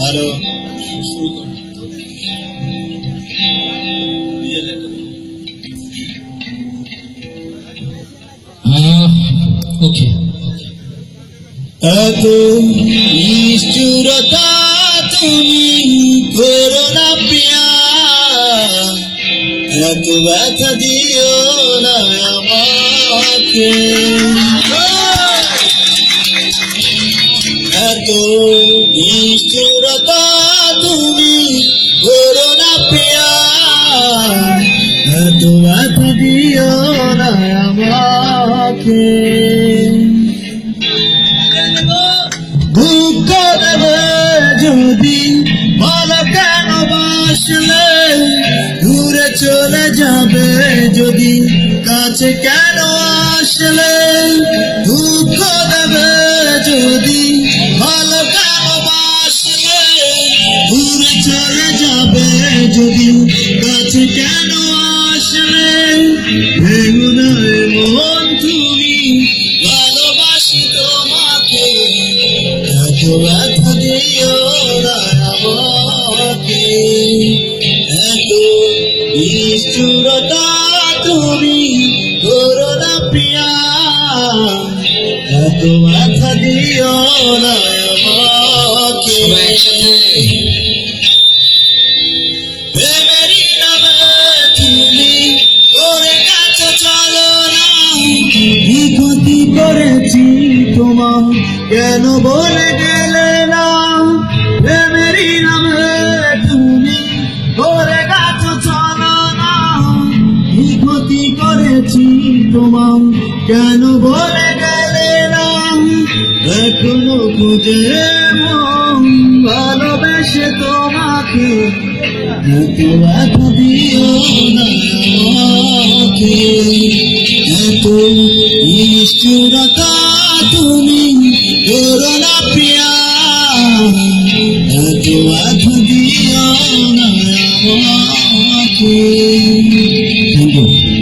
আরো ওকে। এত নিষ্ঠুরতা তুমি করো না প্রিয়া, এত ব্যথা দিও না আমাকে, এত নিষ্ঠুরতা তুমি করো না প্রিয়া, এত ব্যথা দিও না আমাকে। দুঃখ দেবে যদি বলো কেন বাসলে, দূরে চলে যাবে যদি কাছে কেন আসলে। দুঃখ দেবে যদি বলো কেন বাসলে, দূরে চলে যাবে যদি কাছে কেন আসলে। ভেঙো না মন তুমি, ভালোবাসি তোমাকে, এত ব্যথা দিও না আমাকে, এত নিষ্ঠুরতা তুমি করো না প্রিয়া, এত ব্যথা দিও না আমাকে। প্রেমেরই নামে তুমি করে গেছো চলো না, কি ক্ষতি করেছি তোমার কেন বলে গেলে না। প্রেমেরই নামে তুমি করে গেছো চলো না, কি ক্ষতি করেছি তোমার কেন বলে গেলে না। এখনো খুঁজে মন ভালোবেসে তোমাকে, এত ব্যথা দিও না আমাকে, এত নিষ্ঠুরতা তুমি করো না প্রিয়া, এত ব্যথা দিও না আমাকে। Thank you.